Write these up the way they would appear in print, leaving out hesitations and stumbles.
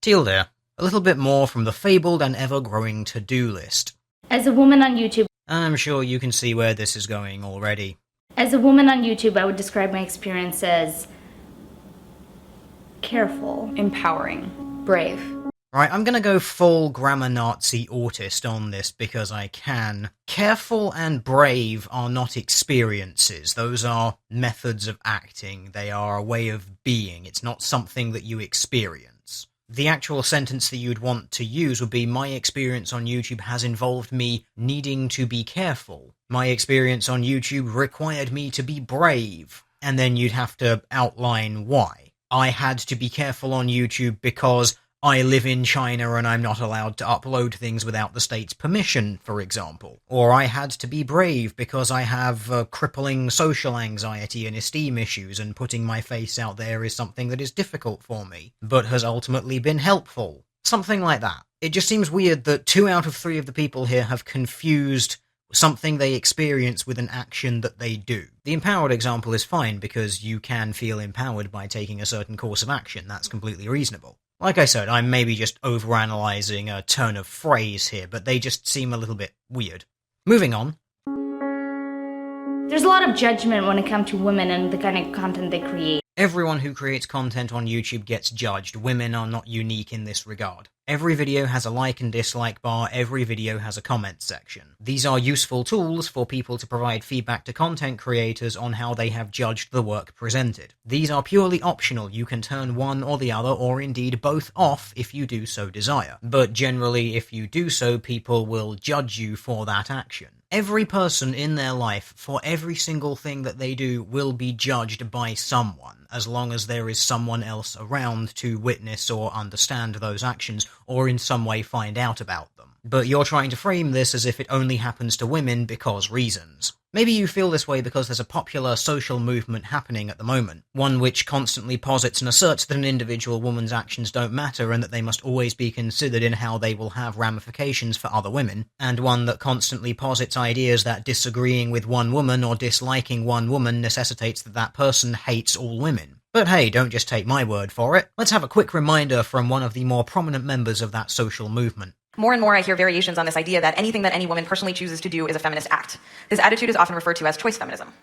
Teal dear, a little bit more from the fabled and ever-growing to-do list. As a woman on YouTube... I'm sure you can see where this is going already. As a woman on YouTube, I would describe my experience as... careful. Empowering. Brave. Right, I'm gonna go full grammar Nazi autist on this because I can. Careful and brave are not experiences. Those are methods of acting. They are a way of being. It's not something that you experience. The actual sentence that you'd want to use would be, my experience on YouTube has involved me needing to be careful. My experience on YouTube required me to be brave. And then you'd have to outline why. I had to be careful on YouTube because I live in China and I'm not allowed to upload things without the state's permission, for example. Or I had to be brave because I have crippling social anxiety and esteem issues, and putting my face out there is something that is difficult for me, but has ultimately been helpful. Something like that. It just seems weird that 2 out of 3 of the people here have confused something they experience with an action that they do. The empowered example is fine because you can feel empowered by taking a certain course of action. That's completely reasonable. Like I said, I'm maybe just overanalyzing a turn of phrase here, but they just seem a little bit weird. Moving on. There's a lot of judgment when it comes to women and the kind of content they create. Everyone who creates content on YouTube gets judged. Women are not unique in this regard. Every video has a like and dislike bar, every video has a comment section. These are useful tools for people to provide feedback to content creators on how they have judged the work presented. These are purely optional. You can turn one or the other, or indeed both, off if you do so desire. But generally, if you do so, people will judge you for that action. Every person in their life, for every single thing that they do, will be judged by someone, as long as there is someone else around to witness or understand those actions, or in some way find out about them. But you're trying to frame this as if it only happens to women because reasons. Maybe you feel this way because there's a popular social movement happening at the moment, one which constantly posits and asserts that an individual woman's actions don't matter and that they must always be considered in how they will have ramifications for other women, and one that constantly posits ideas that disagreeing with one woman or disliking one woman necessitates that that person hates all women. But hey, don't just take my word for it. Let's have a quick reminder from one of the more prominent members of that social movement. More and more I hear variations on this idea that anything that any woman personally chooses to do is a feminist act. This attitude is often referred to as choice feminism.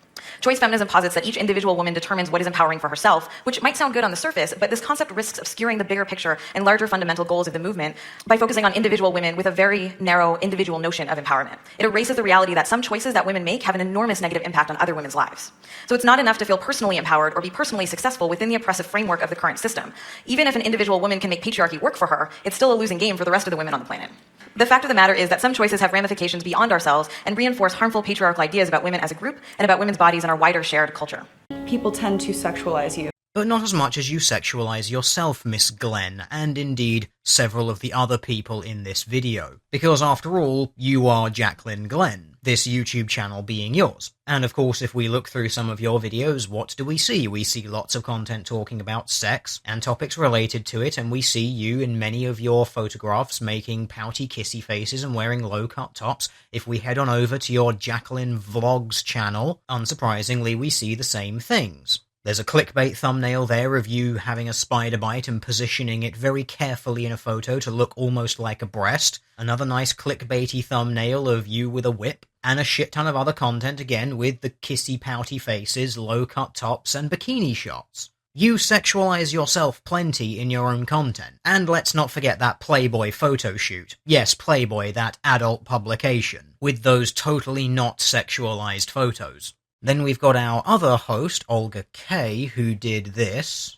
Choice feminism posits that each individual woman determines what is empowering for herself, which might sound good on the surface, but this concept risks obscuring the bigger picture and larger fundamental goals of the movement by focusing on individual women with a very narrow individual notion of empowerment. It erases the reality that some choices that women make have an enormous negative impact on other women's lives. So it's not enough to feel personally empowered or be personally successful within the oppressive framework of the current system. Even if an individual woman can make patriarchy work for her, it's still a losing game for the rest of the women on the planet. The fact of the matter is that some choices have ramifications beyond ourselves and reinforce harmful patriarchal ideas about women as a group and about women's bodies in our wider shared culture. People tend to sexualize you. But not as much as you sexualize yourself, Miss Glenn, and indeed several of the other people in this video. Because after all, you are Jacqueline Glenn, this YouTube channel being yours. And of course, if we look through some of your videos, what do we see? We see lots of content talking about sex and topics related to it, and we see you in many of your photographs making pouty kissy faces and wearing low-cut tops. If we head on over to your Jacqueline Vlogs channel, unsurprisingly, we see the same things. There's a clickbait thumbnail there of you having a spider bite and positioning it very carefully in a photo to look almost like a breast. Another nice clickbaity thumbnail of you with a whip. And a shit ton of other content again with the kissy pouty faces, low-cut tops, and bikini shots. You sexualize yourself plenty in your own content. And let's not forget that Playboy photo shoot. Yes, Playboy, that adult publication, with those totally not sexualized photos. Then we've got our other host, Olga K, who did this.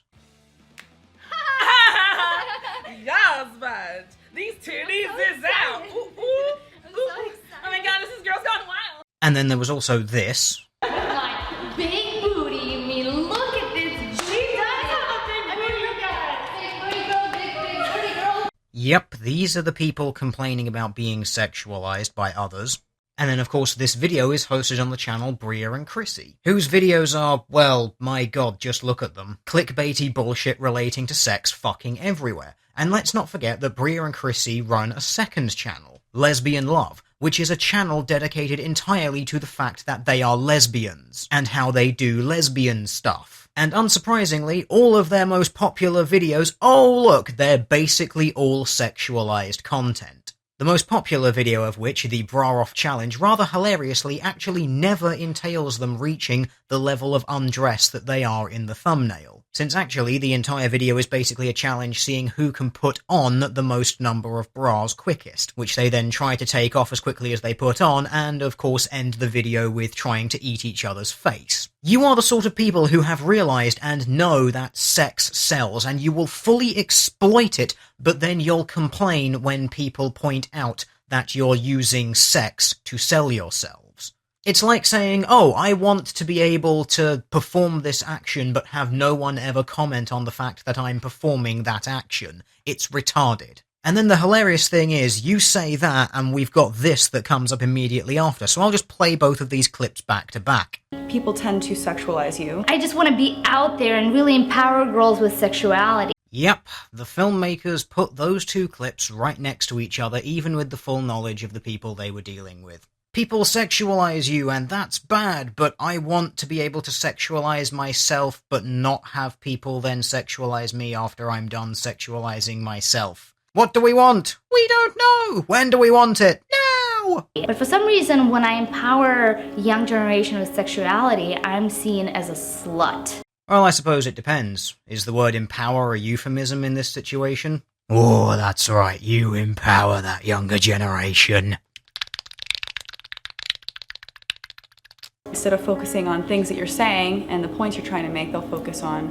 Yes, man. These titties is out. Ooh, ooh, ooh. Oh my god, this is Girls Gone Wild. And then there was also this. Like, big booty, you mean, look at this. She does have a big booty. Look at it. Big booty girl, big booty girl. Yep, these are the people complaining about being sexualized by others. And then, of course, this video is hosted on the channel Bria and Chrissy, whose videos are, well, my god, just look at them. Clickbaity bullshit relating to sex fucking everywhere. And let's not forget that Bria and Chrissy run a second channel, Lesbian Love, which is a channel dedicated entirely to the fact that they are lesbians, and how they do lesbian stuff. And unsurprisingly, all of their most popular videos, oh look, they're basically all sexualized content. The most popular video of which, the Bra Off Challenge, rather hilariously actually never entails them reaching the level of undress that they are in the thumbnail, since actually the entire video is basically a challenge seeing who can put on the most number of bras quickest, which they then try to take off as quickly as they put on, and of course end the video with trying to eat each other's face. You are the sort of people who have realized and know that sex sells, and you will fully exploit it, but then you'll complain when people point out that you're using sex to sell yourselves. It's like saying, oh, I want to be able to perform this action but have no one ever comment on the fact that I'm performing that action. It's retarded. And then the hilarious thing is, you say that, and we've got this that comes up immediately after, so I'll just play both of these clips back to back. People tend to sexualize you. I just want to be out there and really empower girls with sexuality. Yep, the filmmakers put those two clips right next to each other, even with the full knowledge of the people they were dealing with. People sexualize you, and that's bad, but I want to be able to sexualize myself, but not have people then sexualize me after I'm done sexualizing myself. What do we want? We don't know! When do we want it? Now! But for some reason, when I empower young generation with sexuality, I'm seen as a slut. Well, I suppose it depends. Is the word empower a euphemism in this situation? Oh, that's right, you empower that younger generation. Instead of focusing on things that you're saying and the points you're trying to make, they'll focus on,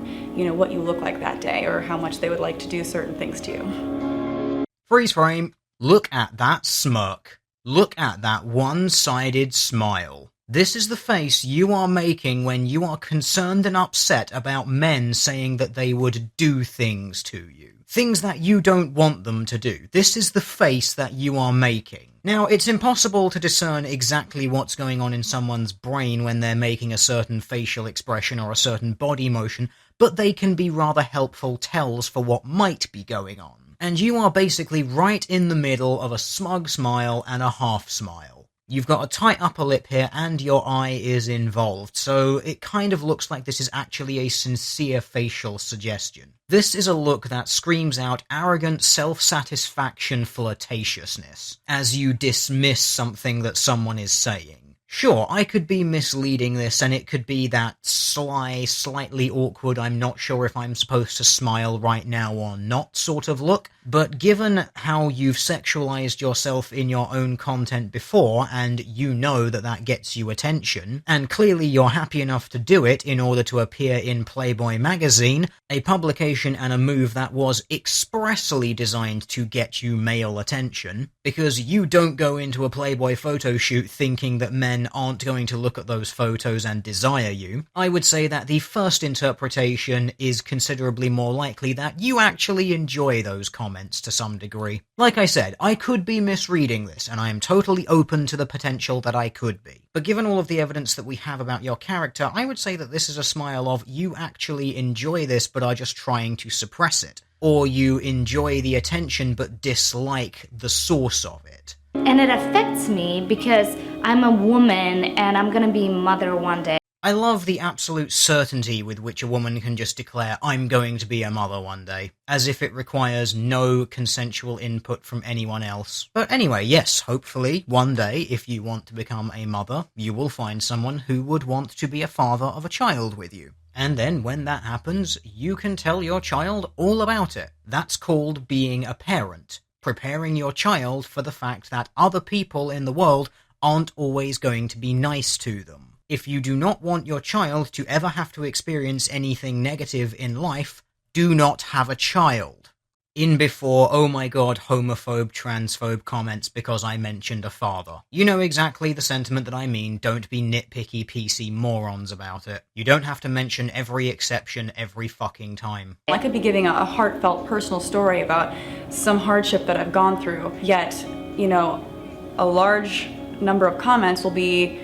what you look like that day or how much they would like to do certain things to you. Freeze frame. Look at that smirk. Look at that one-sided smile. This is the face you are making when you are concerned and upset about men saying that they would do things to you. Things that you don't want them to do. This is the face that you are making. Now, it's impossible to discern exactly what's going on in someone's brain when they're making a certain facial expression or a certain body motion, but they can be rather helpful tells for what might be going on. And you are basically right in the middle of a smug smile and a half smile. You've got a tight upper lip here and your eye is involved, so it kind of looks like this is actually a sincere facial suggestion. This is a look that screams out arrogant self-satisfaction flirtatiousness, as you dismiss something that someone is saying. Sure, I could be misleading this, and it could be that sly, slightly awkward, I'm not sure if I'm supposed to smile right now or not sort of look, but given how you've sexualized yourself in your own content before, and you know that that gets you attention, and clearly you're happy enough to do it in order to appear in Playboy magazine, a publication and a move that was expressly designed to get you male attention, because you don't go into a Playboy photo shoot thinking that men aren't going to look at those photos and desire you, I would say that the first interpretation is considerably more likely that you actually enjoy those comments to some degree. Like I said, I could be misreading this, and I am totally open to the potential that I could be. But given all of the evidence that we have about your character, I would say that this is a smile of you actually enjoy this but are just trying to suppress it. Or you enjoy the attention but dislike the source of it. And it affects me because I'm a woman and I'm gonna be a mother one day. I love the absolute certainty with which a woman can just declare, I'm going to be a mother one day, as if it requires no consensual input from anyone else. But anyway, yes, hopefully, one day, if you want to become a mother, you will find someone who would want to be a father of a child with you. And then, when that happens, you can tell your child all about it. That's called being a parent. Preparing your child for the fact that other people in the world aren't always going to be nice to them. If you do not want your child to ever have to experience anything negative in life, do not have a child. In before, oh my god, homophobe, transphobe comments because I mentioned a father. You know exactly the sentiment that I mean, don't be nitpicky PC morons about it. You don't have to mention every exception every fucking time. I could be giving a heartfelt personal story about some hardship that I've gone through, yet, a large number of comments will be,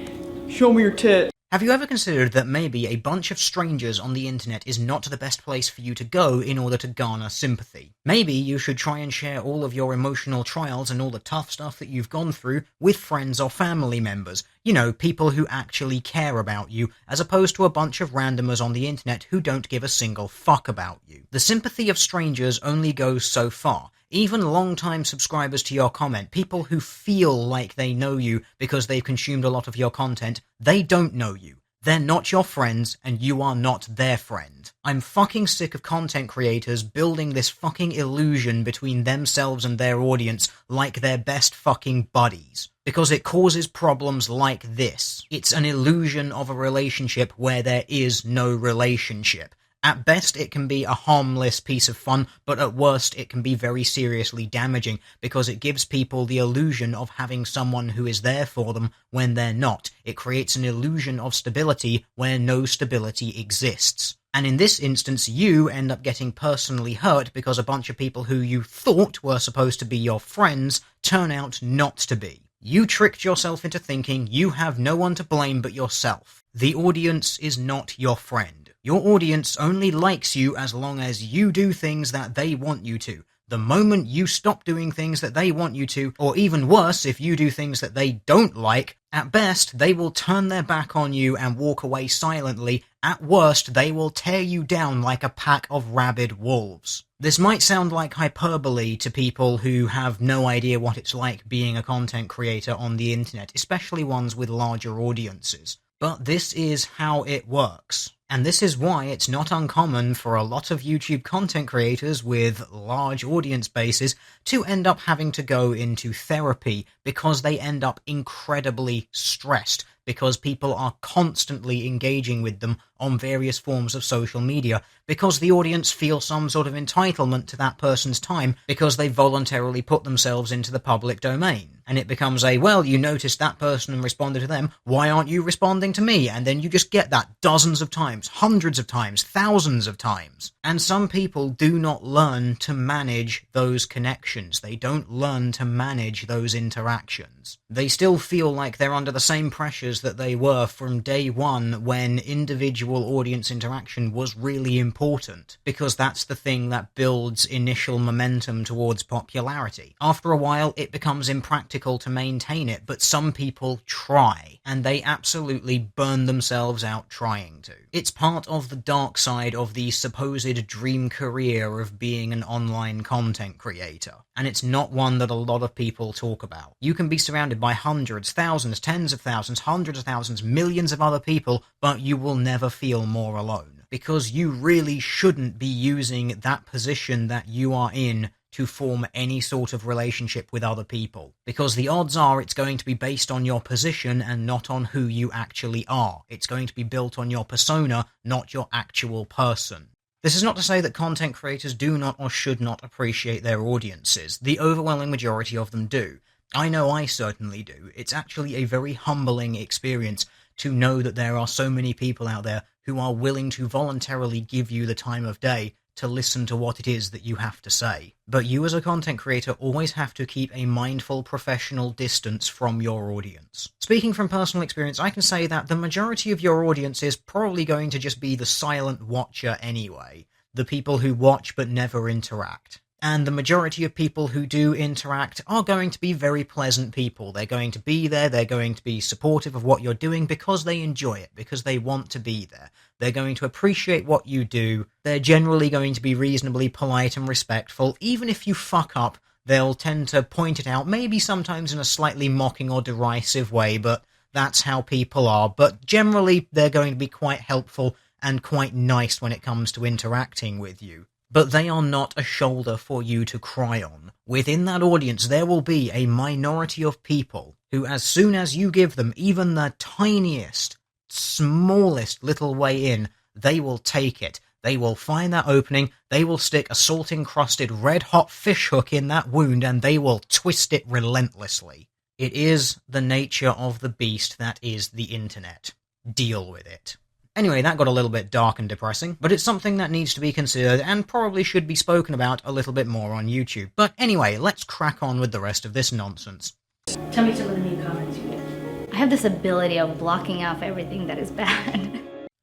show me your tit. Have you ever considered that maybe a bunch of strangers on the internet is not the best place for you to go in order to garner sympathy? Maybe you should try and share all of your emotional trials and all the tough stuff that you've gone through with friends or family members. You know, people who actually care about you, as opposed to a bunch of randomers on the internet who don't give a single fuck about you. The sympathy of strangers only goes so far. Even long-time subscribers to your comment, people who feel like they know you because they've consumed a lot of your content, they don't know you. They're not your friends, and you are not their friend. I'm fucking sick of content creators building this fucking illusion between themselves and their audience like they're best fucking buddies. Because it causes problems like this. It's an illusion of a relationship where there is no relationship. At best, it can be a harmless piece of fun, but at worst, it can be very seriously damaging, because it gives people the illusion of having someone who is there for them when they're not. It creates an illusion of stability where no stability exists. And in this instance, you end up getting personally hurt because a bunch of people who you thought were supposed to be your friends turn out not to be. You tricked yourself into thinking you have no one to blame but yourself. The audience is not your friend. Your audience only likes you as long as you do things that they want you to. The moment you stop doing things that they want you to, or even worse, if you do things that they don't like, at best, they will turn their back on you and walk away silently. At worst, they will tear you down like a pack of rabid wolves. This might sound like hyperbole to people who have no idea what it's like being a content creator on the internet, especially ones with larger audiences. But this is how it works. And this is why it's not uncommon for a lot of YouTube content creators with large audience bases to end up having to go into therapy, because they end up incredibly stressed, because people are constantly engaging with them on various forms of social media, because the audience feel some sort of entitlement to that person's time because they voluntarily put themselves into the public domain. And it becomes a, well, you noticed that person and responded to them, why aren't you responding to me? And then you just get that dozens of times, hundreds of times, thousands of times. And some people do not learn to manage those connections. They don't learn to manage those interactions. They still feel like they're under the same pressures that they were from day one when individual audience interaction was really important, because that's the thing that builds initial momentum towards popularity. After a while, it becomes impractical to maintain it, but some people try, and they absolutely burn themselves out trying to. It's part of the dark side of the supposed dream career of being an online content creator, and it's not one that a lot of people talk about. You can be surrounded by hundreds, thousands, tens of thousands, hundreds of thousands, millions of other people, but you will never feel more alone, because you really shouldn't be using that position that you are in to form any sort of relationship with other people, because the odds are it's going to be based on your position and not on who you actually are. It's going to be built on your persona, not your actual person. This is not to say that content creators do not or should not appreciate their audiences. The overwhelming majority of them do. I know I certainly do. It's actually a very humbling experience to know that there are so many people out there who are willing to voluntarily give you the time of day to listen to what it is that you have to say. But you as a content creator always have to keep a mindful professional distance from your audience. Speaking from personal experience, I can say that the majority of your audience is probably going to just be the silent watcher anyway. The people who watch but never interact. And the majority of people who do interact are going to be very pleasant people. They're going to be there, they're going to be supportive of what you're doing because they enjoy it, because they want to be there. They're going to appreciate what you do. They're generally going to be reasonably polite and respectful. Even if you fuck up, they'll tend to point it out, maybe sometimes in a slightly mocking or derisive way, but that's how people are. But generally, they're going to be quite helpful and quite nice when it comes to interacting with you. But they are not a shoulder for you to cry on. Within that audience, there will be a minority of people who, as soon as you give them even the tiniest, smallest little way in, they will take it. They will find that opening, they will stick a salt-encrusted red-hot fishhook in that wound, and they will twist it relentlessly. It is the nature of the beast that is the internet. Deal with it. Anyway, that got a little bit dark and depressing, but it's something that needs to be considered and probably should be spoken about a little bit more on YouTube. But anyway, let's crack on with the rest of this nonsense. Tell me some of the new comments you get. I have this ability of blocking out everything that is bad.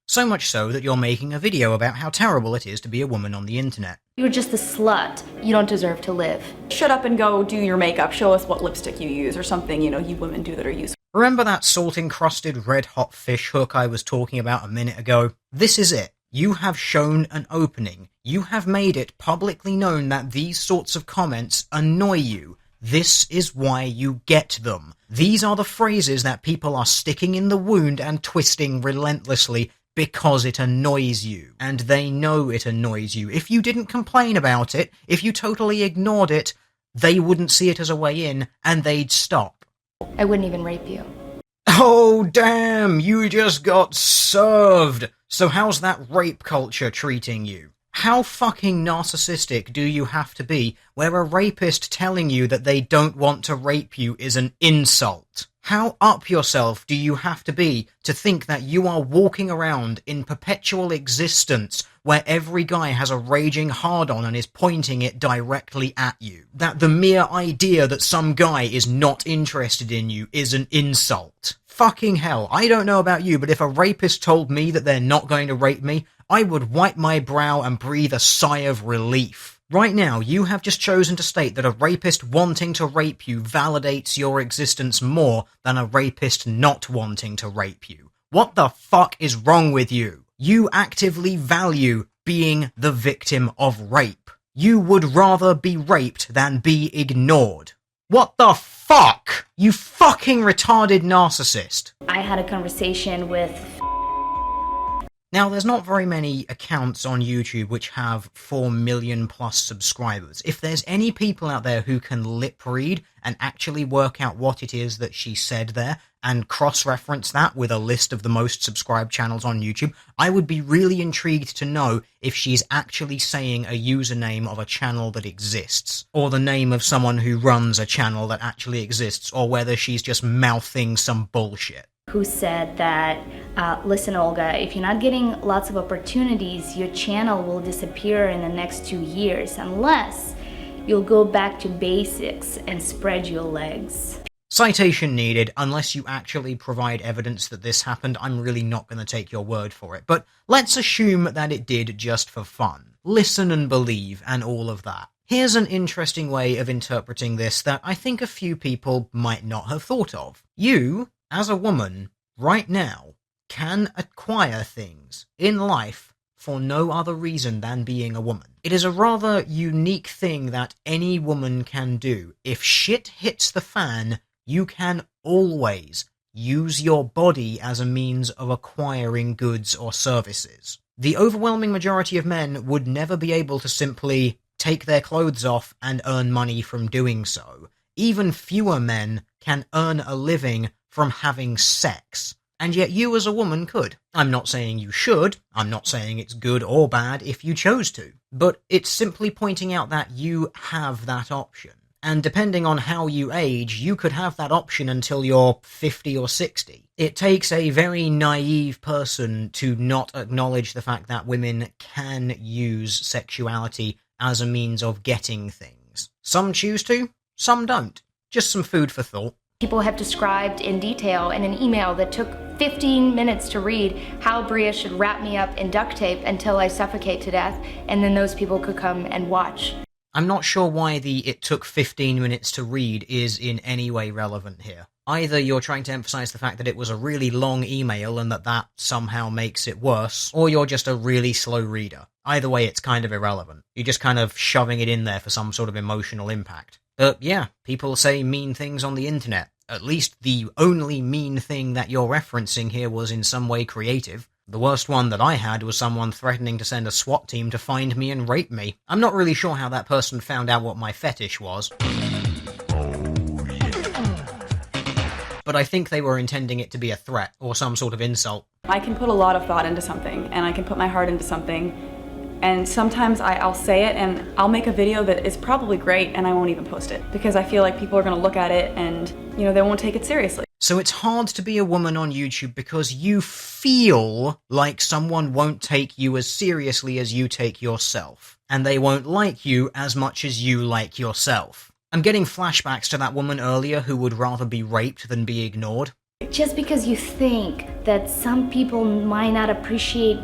So much so that you're making a video about how terrible it is to be a woman on the internet. You're just a slut. You don't deserve to live. Shut up and go do your makeup. Show us what lipstick you use or something, you women do that are useful. Remember that salt-encrusted red-hot fish hook I was talking about a minute ago? This is it. You have shown an opening. You have made it publicly known that these sorts of comments annoy you. This is why you get them. These are the phrases that people are sticking in the wound and twisting relentlessly because it annoys you. And they know it annoys you. If you didn't complain about it, if you totally ignored it, they wouldn't see it as a way in, and they'd stop. I wouldn't even rape you. Oh, damn, you just got served. So how's that rape culture treating you? How fucking narcissistic do you have to be where a rapist telling you that they don't want to rape you is an insult? How up yourself do you have to be to think that you are walking around in perpetual existence where every guy has a raging hard-on and is pointing it directly at you? That the mere idea that some guy is not interested in you is an insult? Fucking hell, I don't know about you, but if a rapist told me that they're not going to rape me, I would wipe my brow and breathe a sigh of relief. Right now, you have just chosen to state that a rapist wanting to rape you validates your existence more than a rapist not wanting to rape you. What the fuck is wrong with you? You actively value being the victim of rape. You would rather be raped than be ignored. What the fuck? You fucking retarded narcissist. I had a conversation with... Now, there's not very many accounts on YouTube which have 4 million plus subscribers. If there's any people out there who can lip read and actually work out what it is that she said there and cross-reference that with a list of the most subscribed channels on YouTube, I would be really intrigued to know if she's actually saying a username of a channel that exists, or the name of someone who runs a channel that actually exists, or whether she's just mouthing some bullshit. Who said that, listen, Olga, if you're not getting lots of opportunities, your channel will disappear in the next 2 years unless you'll go back to basics and spread your legs. Citation needed. Unless you actually provide evidence that this happened, I'm really not going to take your word for it. But let's assume that it did just for fun. Listen and believe and all of that. Here's an interesting way of interpreting this that I think a few people might not have thought of. You, as a woman, right now, can acquire things in life for no other reason than being a woman. It is a rather unique thing that any woman can do. If shit hits the fan, you can always use your body as a means of acquiring goods or services. The overwhelming majority of men would never be able to simply take their clothes off and earn money from doing so. Even fewer men can earn a living from having sex. And yet you as a woman could. I'm not saying you should, I'm not saying it's good or bad if you chose to, but it's simply pointing out that you have that option. And depending on how you age, you could have that option until you're 50 or 60. It takes a very naive person to not acknowledge the fact that women can use sexuality as a means of getting things. Some choose to, some don't. Just some food for thought. People have described in detail in an email that took 15 minutes to read how Bria should wrap me up in duct tape until I suffocate to death, and then those people could come and watch. I'm not sure why the "it took 15 minutes to read" is in any way relevant here. Either you're trying to emphasize the fact that it was a really long email and that somehow makes it worse, or you're just a really slow reader. Either way, it's kind of irrelevant. You're just kind of shoving it in there for some sort of emotional impact. But yeah, people say mean things on the internet. At least the only mean thing that you're referencing here was in some way creative. The worst one that I had was someone threatening to send a SWAT team to find me and rape me. I'm not really sure how that person found out what my fetish was. Oh, yeah. But I think they were intending it to be a threat or some sort of insult. I can put a lot of thought into something, and I can put my heart into something, and sometimes I'll say it and I'll make a video that is probably great and I won't even post it because I feel like people are going to look at it and, they won't take it seriously. So it's hard to be a woman on YouTube because you feel like someone won't take you as seriously as you take yourself, and they won't like you as much as you like yourself. I'm getting flashbacks to that woman earlier who would rather be raped than be ignored. Just because you think that some people might not appreciate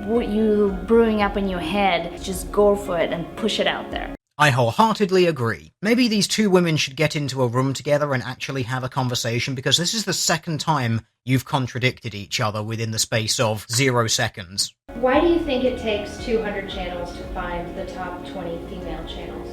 what you brewing up in your head, just go for it and push it out there. I wholeheartedly agree. Maybe these two women should get into a room together and actually have a conversation, because this is the second time you've contradicted each other within the space of 0 seconds. Why do you think it takes 200 channels to find the top 20 female channels?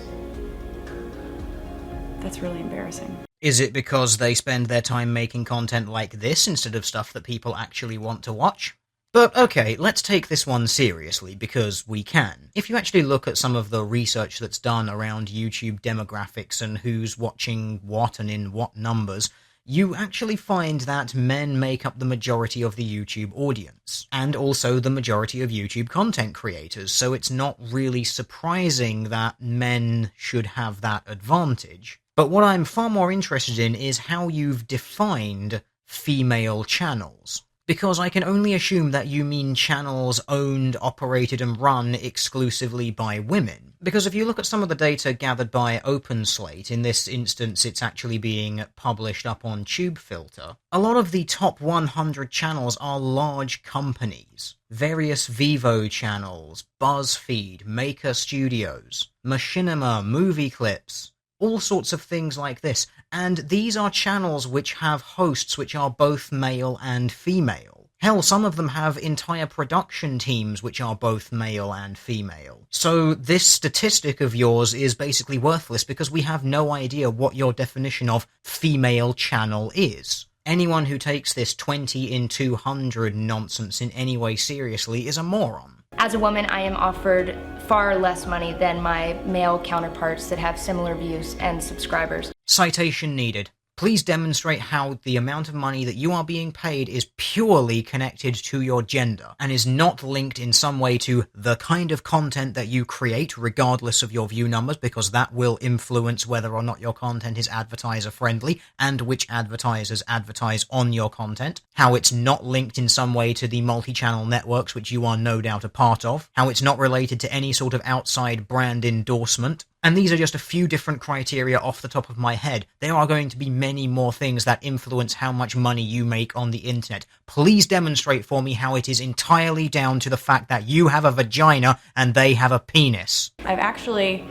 That's really embarrassing. Is it because they spend their time making content like this instead of stuff that people actually want to watch? But okay, let's take this one seriously, because we can. If you actually look at some of the research that's done around YouTube demographics and who's watching what and in what numbers, you actually find that men make up the majority of the YouTube audience, and also the majority of YouTube content creators, so it's not really surprising that men should have that advantage. But what I'm far more interested in is how you've defined female channels. Because I can only assume that you mean channels owned, operated, and run exclusively by women. Because if you look at some of the data gathered by OpenSlate, in this instance it's actually being published up on TubeFilter, a lot of the top 100 channels are large companies. Various Vivo channels, BuzzFeed, Maker Studios, Machinima, Movie Clips, all sorts of things like this, and these are channels which have hosts which are both male and female. Hell, some of them have entire production teams which are both male and female. So this statistic of yours is basically worthless because we have no idea what your definition of female channel is. Anyone who takes this 20 in 200 nonsense in any way seriously is a moron. As a woman, I am offered far less money than my male counterparts that have similar views and subscribers. Citation needed. Please demonstrate how the amount of money that you are being paid is purely connected to your gender, and is not linked in some way to the kind of content that you create, regardless of your view numbers, because that will influence whether or not your content is advertiser-friendly, and which advertisers advertise on your content. How it's not linked in some way to the multi-channel networks, which you are no doubt a part of. How it's not related to any sort of outside brand endorsement. And these are just a few different criteria off the top of my head. There are going to be many more things that influence how much money you make on the internet. Please demonstrate for me how it is entirely down to the fact that you have a vagina and they have a penis. I've actually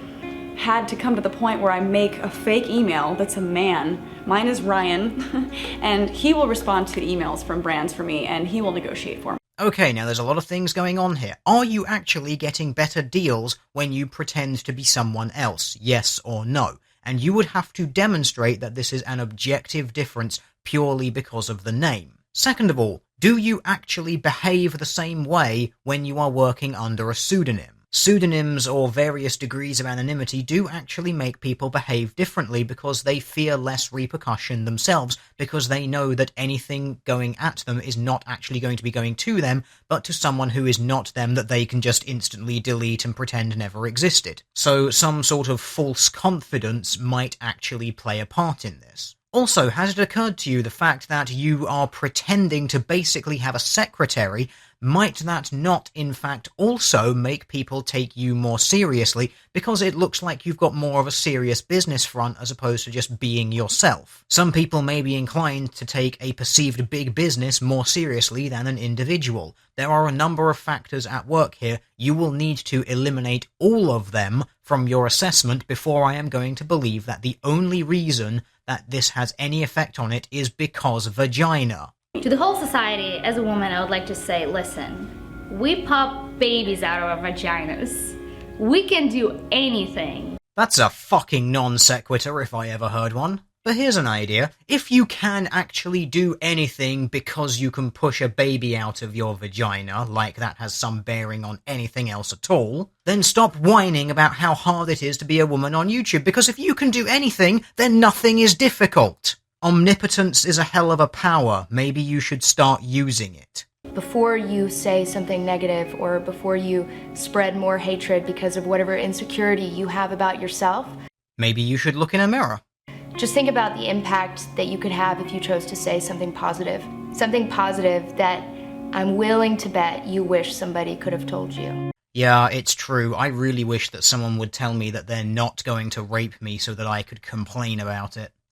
had to come to the point where I make a fake email that's a man. Mine is Ryan, and he will respond to emails from brands for me, and he will negotiate for me. Okay, now there's a lot of things going on here. Are you actually getting better deals when you pretend to be someone else? Yes or no? And you would have to demonstrate that this is an objective difference purely because of the name. Second of all, do you actually behave the same way when you are working under a pseudonym? Pseudonyms or various degrees of anonymity do actually make people behave differently because they fear less repercussion themselves, because they know that anything going at them is not actually going to be going to them, but to someone who is not them that they can just instantly delete and pretend never existed. So some sort of false confidence might actually play a part in this. Also, has it occurred to you the fact that you are pretending to basically have a secretary? Might that not, in fact, also make people take you more seriously, because it looks like you've got more of a serious business front as opposed to just being yourself? Some people may be inclined to take a perceived big business more seriously than an individual. There are a number of factors at work here. You will need to eliminate all of them from your assessment before I am going to believe that the only reason that this has any effect on it is because vagina. To the whole society, as a woman, I would like to say, listen, we pop babies out of our vaginas. We can do anything. That's a fucking non sequitur if I ever heard one. But here's an idea. If you can actually do anything because you can push a baby out of your vagina, like that has some bearing on anything else at all, then stop whining about how hard it is to be a woman on YouTube, because if you can do anything, then nothing is difficult. Omnipotence is a hell of a power. Maybe you should start using it. Before you say something negative, or before you spread more hatred because of whatever insecurity you have about yourself, maybe you should look in a mirror. just think about the impact that you could have if you chose to say something positive. Something positive that I'm willing to bet you wish somebody could have told you. Yeah, it's true. I really wish that someone would tell me that they're not going to rape me so that I could complain about it.